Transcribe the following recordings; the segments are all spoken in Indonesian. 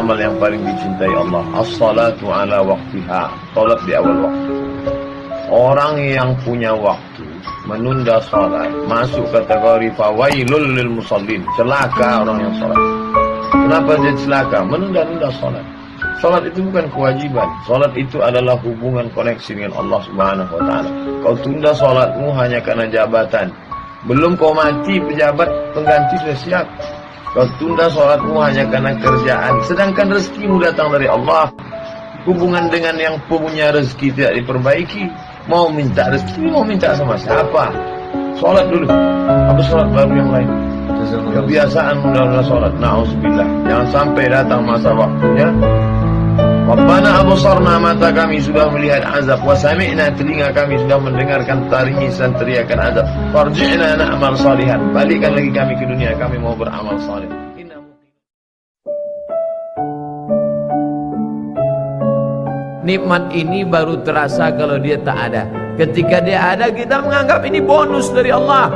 amal yang paling dicintai Allah. As-salatu ala waqtiha, salat di awal waktu. Orang yang punya waktu menunda salat masuk kategori fawailul lil musallin, celaka orang yang salat. Kenapa dia celaka? Menunda-nunda salat. Salat itu bukan kewajiban. Salat itu adalah hubungan koneksi dengan Allah Subhanahu wa taala. Kau tunda salatmu hanya karena jabatan. Belum kau mati, pejabat pengganti sudah siap. Kau tunda salatmu hanya karena kerjaan. Sedangkan rezekimu datang dari Allah. Hubungan dengan yang punya rezeki tidak diperbaiki. Mau minta rezeki, mau minta sama siapa? Salat dulu. Apa salat baru yang lain? Kebiasaan menunda salat. Na'udzubillah. Jangan sampai datang masa waktunya. Rabbana absarna, mata kami sudah melihat azab, wa sami'na, telinga kami sudah mendengarkan tangisan teriakan azab. Farji'na na'mal salihan, balikkan lagi kami ke dunia, kami mau beramal saleh. Nikmat ini baru terasa kalau dia tak ada. Ketika dia ada, kita menganggap ini bonus dari Allah.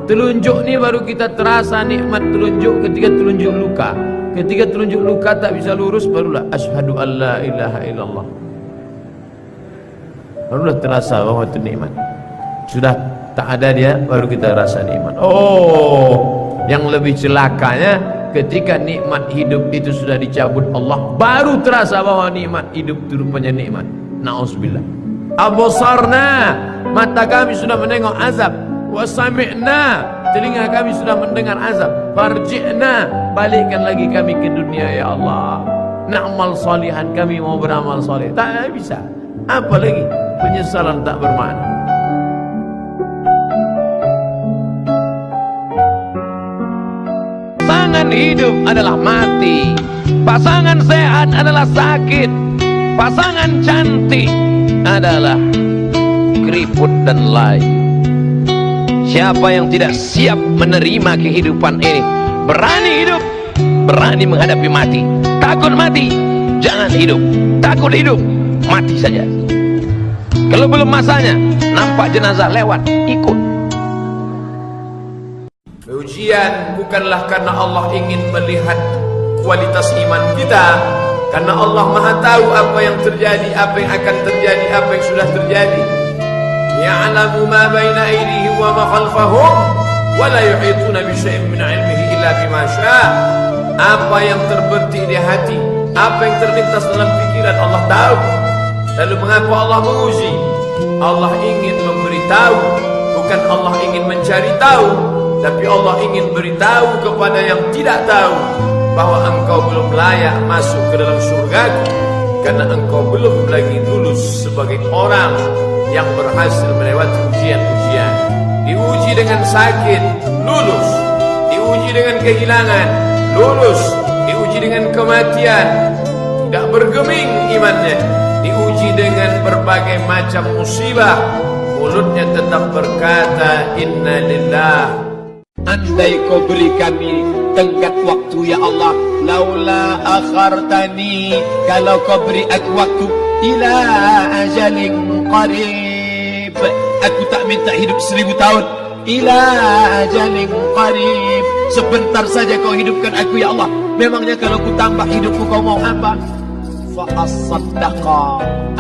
Telunjuk ini baru kita terasa nikmat telunjuk ketika telunjuk luka. Ketika telunjuk luka tak bisa lurus, barulah asyhadu an la ilaha illallah. Barulah terasa bahwa itu nikmat. Sudah tak ada dia, baru kita rasa nikmat. Oh, yang lebih celakanya ketika nikmat hidup itu sudah dicabut Allah, baru terasa bahwa nikmat hidup itu rupanya nikmat. Na'udzubillah. Absarna, mata kami sudah menengok azab. Wa sami'na, telinga kami sudah mendengar azab. Farji'na, balikkan lagi kami ke dunia ya Allah. Na'mal salihan, kami mau beramal saleh. Tak bisa. Apa lagi? Penyesalan tak bermakna. Pasangan hidup adalah mati. Pasangan sehat adalah sakit. Pasangan cantik adalah keriput dan layu. Siapa yang tidak siap menerima kehidupan ini, berani hidup, berani menghadapi mati. Takut mati, jangan hidup. Takut hidup, mati saja. Kalau belum masanya, nampak jenazah lewat, ikut. Ujian bukanlah karena Allah ingin melihat kualitas iman kita, karena Allah Maha tahu apa yang terjadi, apa yang akan terjadi, apa yang sudah terjadi. Ya'lamu ma baina aydihim wa ma khalfahum wa la yuhituna bi syai'in min 'ilmihi illa bima syaa'. Apa yang terbertik di hati, apa yang terlintas dalam pikiran, Allah tahu. Lalu mengapa Allah menguji? Allah ingin memberitahu, bukan Allah ingin mencari tahu, tapi Allah ingin beritahu kepada yang tidak tahu bahwa engkau belum layak masuk ke dalam surgaku, karena engkau belum lagi lulus sebagai orang yang berhasil melewati ujian-ujian. Diuji dengan sakit, lulus. Diuji dengan kehilangan, lulus. Diuji dengan kematian, tidak bergeming imannya. Diuji dengan berbagai macam musibah, mulutnya tetap berkata inna lillah. Andai kau beri kami tenggat waktu ya Allah, laula akhartani, kalau kau beri aku waktu ila ajalin qarib, aku tak minta hidup 1000 tahun. Ila ajalin qarib, sebentar saja kau hidupkan aku ya Allah. Memangnya kalau ku tambah hidupku kau mau apa? Fa as-saddaqa,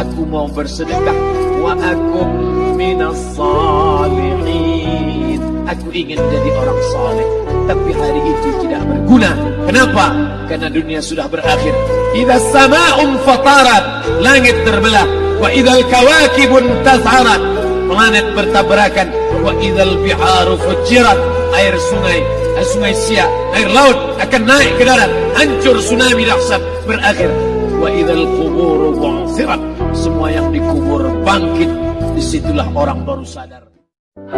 aku mau bersedekah. Wa akum minas salihin, aku ingin jadi orang saleh. Tapi hari itu tidak berguna. Kenapa? Karena dunia sudah berakhir. Idza sama'un fatarat, langit terbelah. Wa idzal kawakibun tazharat, planet bertabrakan. Wa idzal biharu fujirat, air sungai Siak, air laut akan naik ke darat, hancur, tsunami dahsyat berakhir. Wa idzal quburu bu'thirat, semua yang dikubur bangkit. Disitulah orang baru sadar.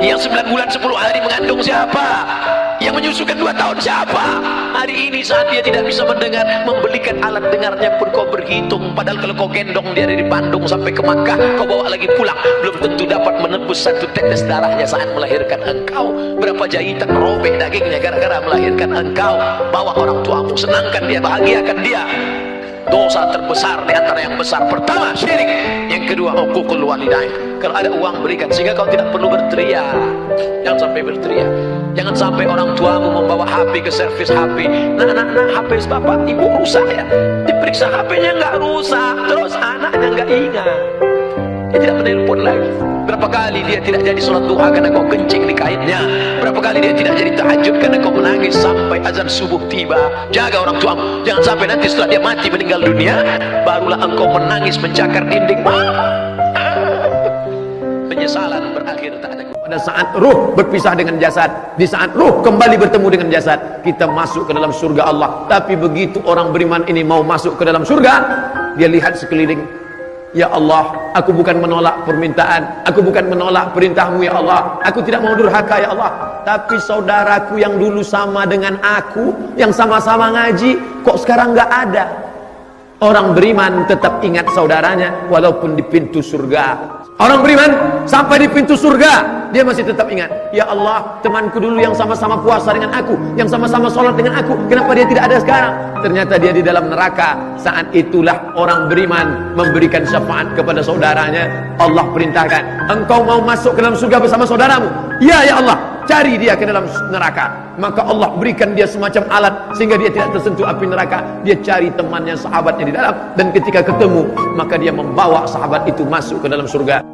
Yang 9 bulan 10 hari mengandung siapa? Yang menyusukan 2 tahun siapa? Hari ini saat dia tidak bisa mendengar, membelikan alat dengarnya pun kau berhitung. Padahal kalau kau gendong dia dari Bandung sampai ke Makkah, kau bawa lagi pulang, belum tentu dapat menebus 1 tetes darahnya saat melahirkan engkau. Berapa jahitan robek dagingnya gara-gara melahirkan engkau. Bawa orang tuamu, senangkan dia, bahagiakan dia. Dosa terbesar di antara yang besar, pertama syirik, yang kedua uququl walidain. Kalau ada uang berikan, sehingga kau tidak perlu berteriak. Jangan sampai berteriak. Jangan sampai orang tuamu membawa HP ke servis HP. Nah, HP bapak ibu rusak ya. Diperiksa HP-nya nggak rusak, terus anaknya nggak ingat. Dia tidak menelpon lagi. Berapa kali dia tidak jadi sholat duha karena kau kencing di kainnya. Berapa kali dia tidak jadi tahajud karena kau menangis sampai azan subuh tiba. Jaga orang tuamu. Jangan sampai nanti setelah dia mati meninggal dunia, barulah engkau menangis mencakar dinding. Penyesalan berakhir tak ada. Pada saat ruh berpisah dengan jasad, di saat ruh kembali bertemu dengan jasad, kita masuk ke dalam surga Allah. Tapi begitu orang beriman ini mau masuk ke dalam surga, dia lihat sekeliling. Ya Allah, aku bukan menolak permintaan, aku bukan menolak perintahmu ya Allah, aku tidak mau durhaka ya Allah. Tapi saudaraku yang dulu sama dengan aku, yang sama-sama ngaji, kok sekarang nggak ada. Orang beriman tetap ingat saudaranya walaupun di pintu surga. Orang beriman sampai di pintu surga, dia masih tetap ingat. Ya Allah, temanku dulu yang sama-sama puasa dengan aku, yang sama-sama sholat dengan aku, kenapa dia tidak ada sekarang? Ternyata dia di dalam neraka. Saat itulah orang beriman memberikan syafaat kepada saudaranya. Allah perintahkan, engkau mau masuk ke dalam surga bersama saudaramu? Ya, ya Allah, cari dia ke dalam neraka. Maka Allah berikan dia semacam alat sehingga dia tidak tersentuh api neraka. Dia cari temannya, sahabatnya di dalam, dan ketika ketemu, maka dia membawa sahabat itu masuk ke dalam surga.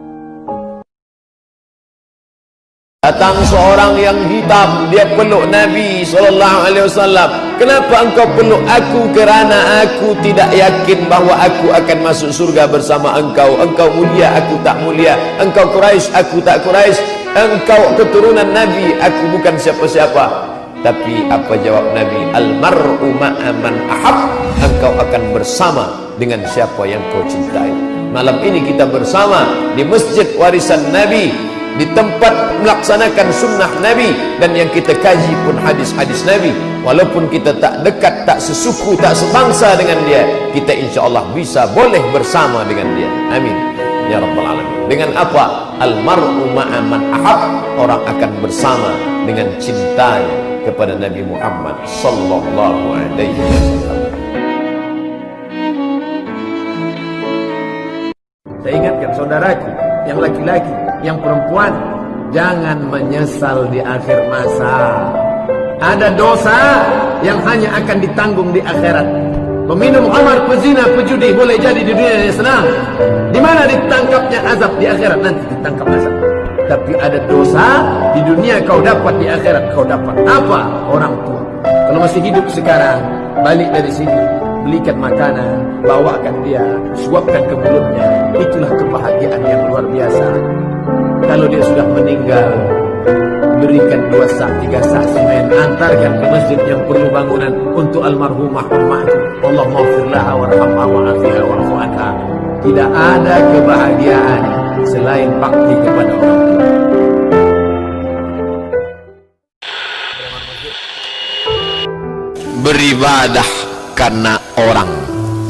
Datang seorang yang hitam, dia peluk Nabi SAW. Kenapa engkau peluk aku? Kerana aku tidak yakin bahawa aku akan masuk surga bersama engkau. Engkau mulia, aku tak mulia. Engkau Quraisy, aku tak Quraisy. Engkau keturunan Nabi, aku bukan siapa-siapa. Tapi apa jawab Nabi? Al-mar'u ma'a man ahab. Engkau akan bersama dengan siapa yang kau cintai. Malam ini kita bersama di Masjid Warisan Nabi, di tempat melaksanakan sunnah Nabi, dan yang kita kaji pun hadis-hadis Nabi. Walaupun kita tak dekat, tak sesuku, tak sebangsa dengan dia, kita insyaAllah bisa boleh bersama dengan dia. Amin ya Rabbal Alamin. Dengan apa? Al-mar'u ma'a man ahab. Orang akan bersama dengan cintanya kepada Nabi Muhammad sallallahu alaihi wasallam. Saya ingatkan saudaraku yang laki-laki, yang perempuan, jangan menyesal di akhir masa. Ada dosa yang hanya akan ditanggung di akhirat. Peminum khamar, pezina, pejudi boleh jadi di dunia yang senang. Di mana ditangkapnya azab? Di akhirat nanti ditangkap azab. Tapi ada dosa di dunia kau dapat, di akhirat kau dapat apa? Orang tua. Kalau masih hidup sekarang, balik dari sini, belikan makanan, bawakan dia, suapkan ke mulutnya. Itulah kebahagiaan yang luar biasa. Kalau dia sudah meninggal, berikan 2 sak, 3 sak semen, antarkan ke masjid yang perlu bangunan untuk almarhumah ummahku. Allah maghfirlaha warhamha wa'afiha wa'fu anha. Tidak ada kebahagiaan selain bakti kepada orang tua. Beribadah karena orang,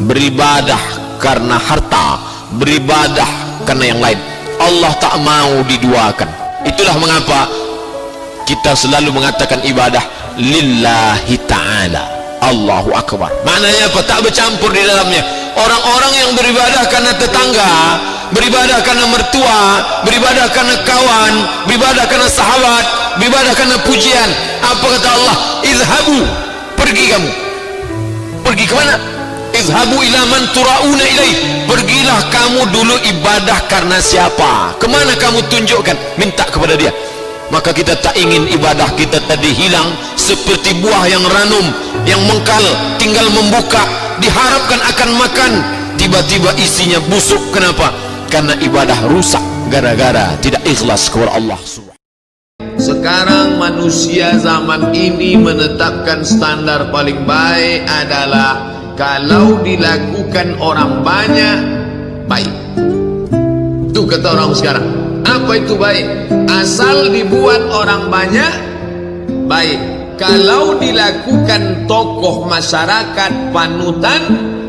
beribadah karena harta, beribadah karena yang lain, Allah tak mau diduakan. Itulah mengapa kita selalu mengatakan ibadah lillahi ta'ala, Allahu Akbar. Maknanya apa? Tak bercampur di dalamnya. Orang-orang yang beribadah karena tetangga, beribadah karena mertua, beribadah karena kawan, beribadah karena sahabat, beribadah karena pujian. Apa kata Allah? Izhabu, pergi kamu. Pergi ke mana? Izhabu ila man turauna ilaih. Pergilah kamu dulu ibadah karena siapa? Kemana kamu tunjukkan? Minta kepada dia. Maka kita tak ingin ibadah kita tadi hilang seperti buah yang ranum, yang mengkal, tinggal membuka, diharapkan akan makan, tiba-tiba isinya busuk. Kenapa? Karena ibadah rusak gara-gara tidak ikhlas kepada Allah. Sekarang manusia zaman ini menetapkan standar paling baik adalah kalau dilakukan orang banyak, baik. Itu kata orang sekarang. Apa itu baik? Asal dibuat orang banyak, baik. Kalau dilakukan tokoh masyarakat panutan,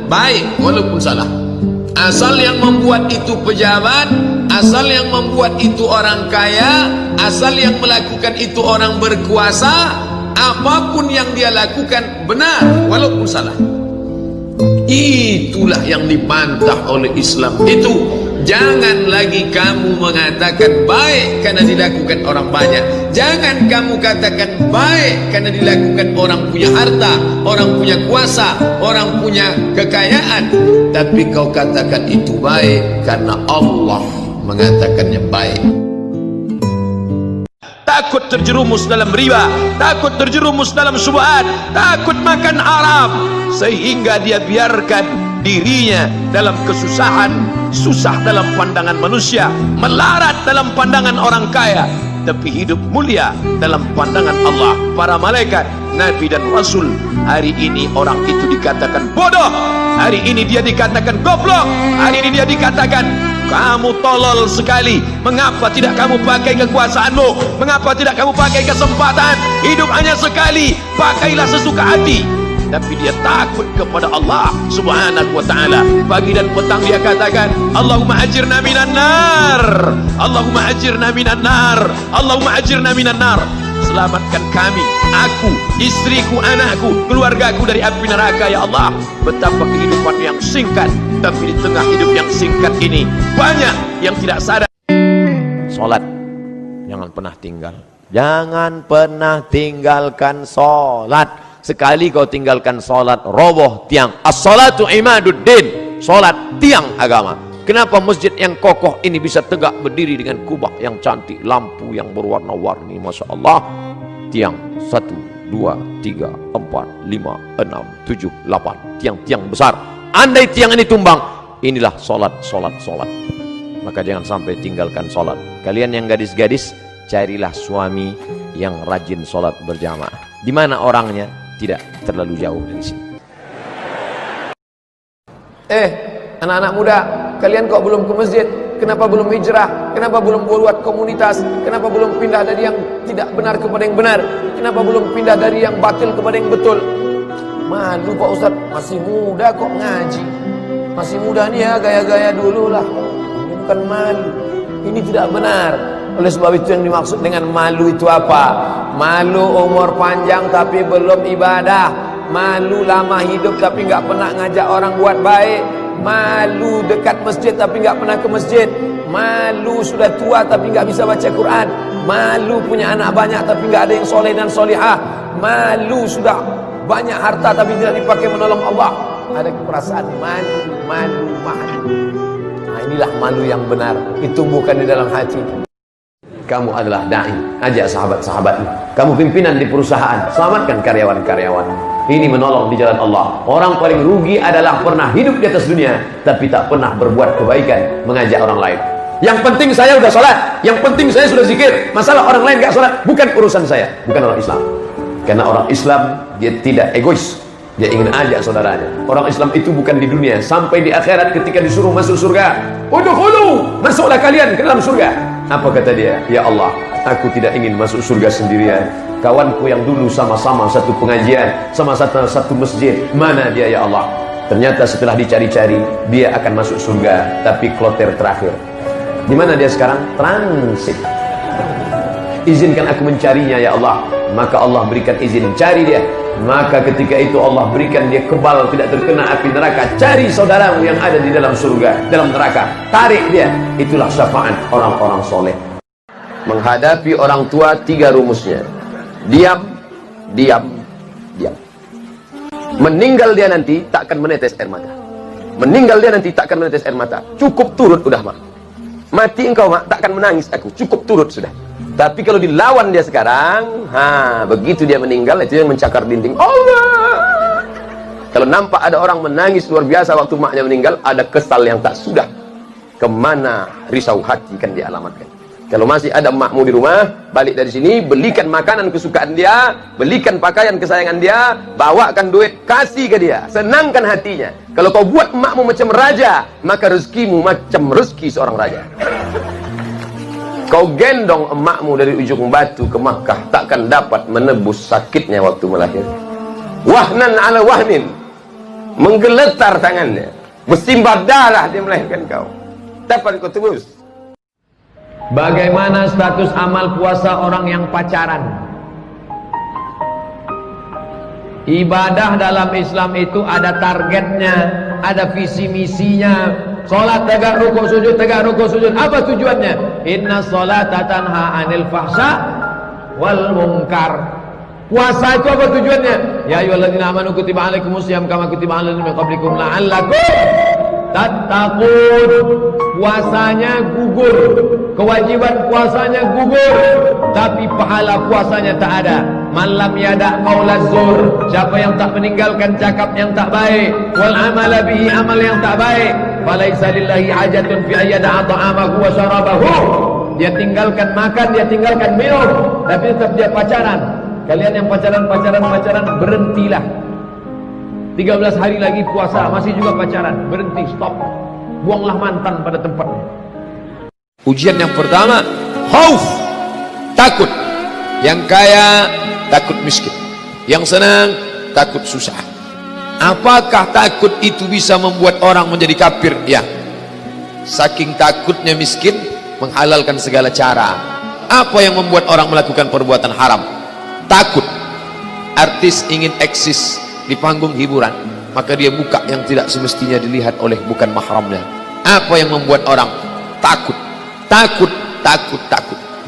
baik walaupun salah. Asal yang membuat itu pejabat, asal yang membuat itu orang kaya, asal yang melakukan itu orang berkuasa, apapun yang dia lakukan benar walaupun salah. Itulah yang dibantah oleh Islam. Itu Jangan lagi kamu mengatakan baik karena dilakukan orang banyak. Jangan kamu katakan baik karena dilakukan orang punya harta, orang punya kuasa, orang punya kekayaan. Tapi kau katakan itu baik karena Allah mengatakannya baik. Takut terjerumus dalam riba, takut terjerumus dalam syubhat, takut makan haram, sehingga dia biarkan dirinya dalam kesusahan, susah dalam pandangan manusia, melarat dalam pandangan orang kaya, tapi hidup mulia dalam pandangan Allah, para malaikat, Nabi dan Rasul. Hari ini orang itu dikatakan bodoh, hari ini dia dikatakan goblok, hari ini dia dikatakan kamu tolol sekali. Mengapa tidak kamu pakai kekuasaanmu? Mengapa tidak kamu pakai kesempatan? Hidup hanya sekali, pakailah sesuka hati. Tapi dia takut kepada Allah subhanahu wa ta'ala. Pagi dan petang dia katakan, Allahumma ajirna minan nar, Allahumma ajirna minan nar, Allahumma ajirna minan nar. Selamatkan kami, aku, istriku, anakku, keluargaku dari api neraka ya Allah. Betapa kehidupan yang singkat, tapi di tengah hidup yang singkat ini banyak yang tidak sadar. Salat jangan pernah tinggal. Jangan pernah tinggalkan salat. Sekali kau tinggalkan salat, roboh tiang. As-salatu imaduddin. Salat tiang agama. Kenapa masjid yang kokoh ini bisa tegak berdiri dengan kubah yang cantik, lampu yang berwarna-warni, Masya Allah. Tiang 1, 2, 3, 4, 5, 6, 7, 8. Tiang-tiang besar. Andai tiang ini tumbang, inilah salat. Maka jangan sampai tinggalkan salat. Kalian yang gadis-gadis, carilah suami yang rajin salat berjamaah. Di mana orangnya? Tidak terlalu jauh dari sini. Anak-anak muda, kalian kok belum ke masjid? Kenapa belum hijrah? Kenapa belum buat komunitas? Kenapa belum pindah dari yang tidak benar kepada yang benar? Kenapa belum pindah dari yang batil kepada yang betul? Malu Pak Ustaz, masih muda kok ngaji. Masih muda nih ya, gaya-gaya dulu lah. Ini bukan malu, ini tidak benar. Oleh sebab itu yang dimaksud dengan malu itu apa? Malu umur panjang tapi belum ibadah. Malu lama hidup tapi nggak pernah ngajak orang buat baik. Malu dekat masjid tapi nggak pernah ke masjid. Malu sudah tua tapi nggak bisa baca Quran. Malu punya anak banyak tapi nggak ada yang soleh dan solihah. Malu sudah banyak harta tapi tidak dipakai menolong Allah. Ada perasaan malu. Nah, inilah malu yang benar. Ditumbuhkan di dalam hati. Kamu adalah da'i, ajak sahabat-sahabatmu. Kamu pimpinan di perusahaan, selamatkan karyawan-karyawan. Ini menolong di jalan Allah. Orang paling rugi adalah pernah hidup di atas dunia tapi tak pernah berbuat kebaikan, mengajak orang lain. Yang penting saya sudah salat, yang penting saya sudah zikir. Masalah orang lain gak salat bukan urusan saya. Bukan orang Islam. Karena orang Islam dia tidak egois, dia ingin ajak saudaranya. Orang Islam itu bukan di dunia, sampai di akhirat ketika disuruh masuk surga, udkhulu, masuklah kalian ke dalam surga. Apa kata dia? Ya Allah, aku tidak ingin masuk surga sendirian. Kawanku yang dulu sama-sama satu pengajian, sama-sama satu masjid, mana dia ya Allah? Ternyata setelah dicari-cari, dia akan masuk surga, tapi kloter terakhir. Di mana dia sekarang? Transit. Izinkan aku mencarinya ya Allah. Maka Allah berikan izin, cari dia. Maka ketika itu Allah berikan dia kebal, tidak terkena api neraka. Cari saudaramu yang ada di dalam surga, dalam neraka, tarik dia. Itulah syafaat orang-orang soleh. Menghadapi orang tua 3 rumusnya: diam. Meninggal dia nanti takkan menetes air mata. Meninggal dia nanti takkan menetes air mata. Cukup turut udah mak. Mati engkau mak, takkan menangis aku. Cukup turut sudah. Tapi kalau dilawan dia sekarang, begitu dia meninggal, itu yang mencakar dinding Allah. Kalau nampak ada orang menangis luar biasa waktu maknya meninggal, ada kesal yang tak sudah. Kemana risau hati kan dia alamatkan. Kalau masih ada makmu di rumah, balik dari sini, belikan makanan kesukaan dia, belikan pakaian kesayangan dia, bawakan duit, kasih ke dia, senangkan hatinya. Kalau kau buat makmu macam raja, maka rezekimu macam rezeki seorang raja. Kau gendong emakmu dari ujung batu ke Makkah, takkan dapat menebus sakitnya waktu melahirkan. Wahnan ala wahnin, menggeletar tangannya, bersimbah darah dia melahirkan kau. Dapat kau tebus. Bagaimana status amal puasa orang yang pacaran? Ibadah dalam Islam itu ada targetnya, ada visi misinya. Salat tegak rukuk sujud, tegak rukuk sujud. Apa tujuannya? Inna salata tanha 'anil fahsya wal munkar. Puasa itu apa tujuannya? Ya ayyuhalladzina amanu kutiba alaikumusiyam kama kutiba alal ladzina min qablikum la'allakum tattaqun. Puasanya gugur, kewajiban puasanya gugur, tapi pahala puasanya tak ada. Man lam yada' qaulaz zur, siapa yang tak meninggalkan cakap yang tak baik, wal amala bihi, amal yang tak baik, falaisa lillahi hajatun fi ayyada'a ta'amahu wa syarabahu. Dia tinggalkan makan, dia tinggalkan minum, tapi tetap dia pacaran. Kalian yang pacaran, berhentilah. 13 hari lagi puasa, masih juga pacaran, berhenti, stop. Buanglah mantan pada tempatnya. Ujian yang pertama, khauf, takut. Yang kaya takut miskin, yang senang takut susah. Apakah takut itu bisa membuat orang menjadi kafir? Ya. Saking takutnya miskin menghalalkan segala cara. Apa yang membuat orang melakukan perbuatan haram? Takut. Artis ingin eksis di panggung hiburan, maka dia buka yang tidak semestinya dilihat oleh bukan mahramnya. Apa yang membuat orang takut? Takut.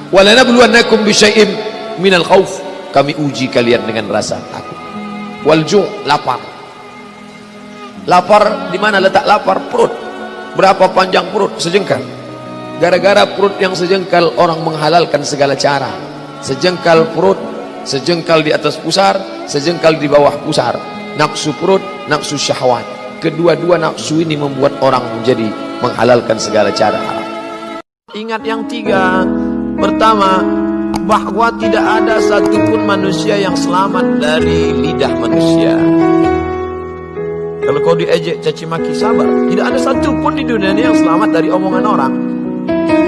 Walanabluwannakum bisyai'in minal khauf, kami uji kalian dengan rasa takut. Wal ju', lapar. Lapar di mana letak lapar? Perut. Berapa panjang perut? Sejengkal. Gara-gara perut yang sejengkal orang menghalalkan segala cara. Sejengkal perut, sejengkal di atas pusar, sejengkal di bawah pusar. Nafsu perut, nafsu syahwat. Kedua-dua nafsu ini membuat orang menjadi menghalalkan segala cara haram. Ingat yang tiga. Pertama, bahwa tidak ada satupun manusia yang selamat dari lidah manusia. Kalau kau diejek, caci maki, sabar. Tidak ada satupun di dunia ini yang selamat dari omongan orang.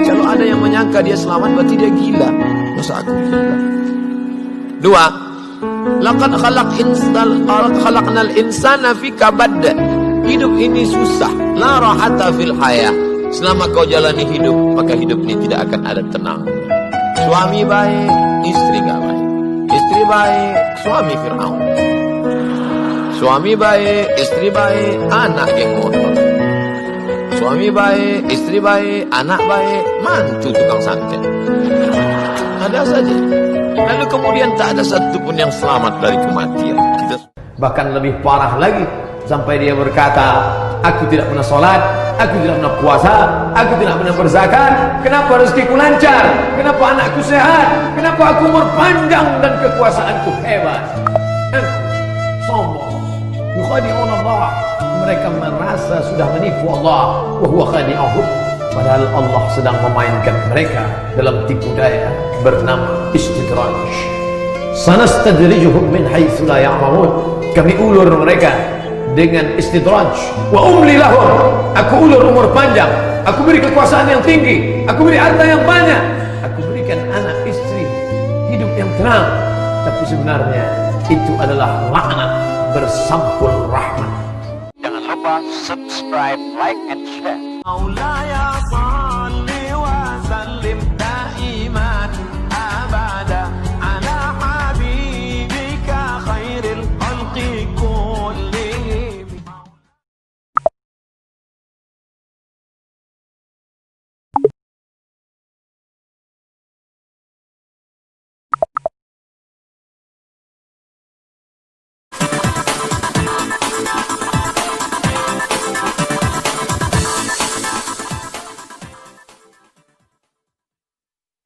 Kalau ada yang menyangka dia selamat, berarti dia gila. Masa aku gila? Dua, laqad khalaqnal insana fi kabad. Hidup ini susah. La rahata fil hayah. Selama kau jalani hidup, maka hidup ini tidak akan ada tenang. Suami baik, istri gak baik. Istri baik, suami Fir'aun. Suami baik, istri baik, anak geng motor. Suami baik, istri baik, anak baik, mantu tukang santet. Ada saja. Lalu kemudian tak ada satupun yang selamat dari kematian. Bahkan lebih parah lagi, sampai dia berkata, aku tidak pernah sholat, aku tidak pernah puasa, aku tidak pernah berzakat. Kenapa rezekiku lancar? Kenapa anakku sehat? Kenapa aku umur panjang dan kekuasaanku hebat? Sombong. Yukhadi'un Allah. Mereka merasa sudah menipu Allah. Wa huwa khadi'uhum. Padahal Allah sedang memainkan mereka dalam tipu daya bernama istidraj. Sanastadrijuhum min haitsu la ya'lamun. Kami ulur mereka dengan istidraj. Wa umli lahum. Aku ulur umur panjang, aku beri kekuasaan yang tinggi, aku beri harta yang banyak, aku berikan anak istri hidup yang tenang, tapi sebenarnya itu adalah laknat bersampul rahmat. Jangan lupa subscribe, like, and share.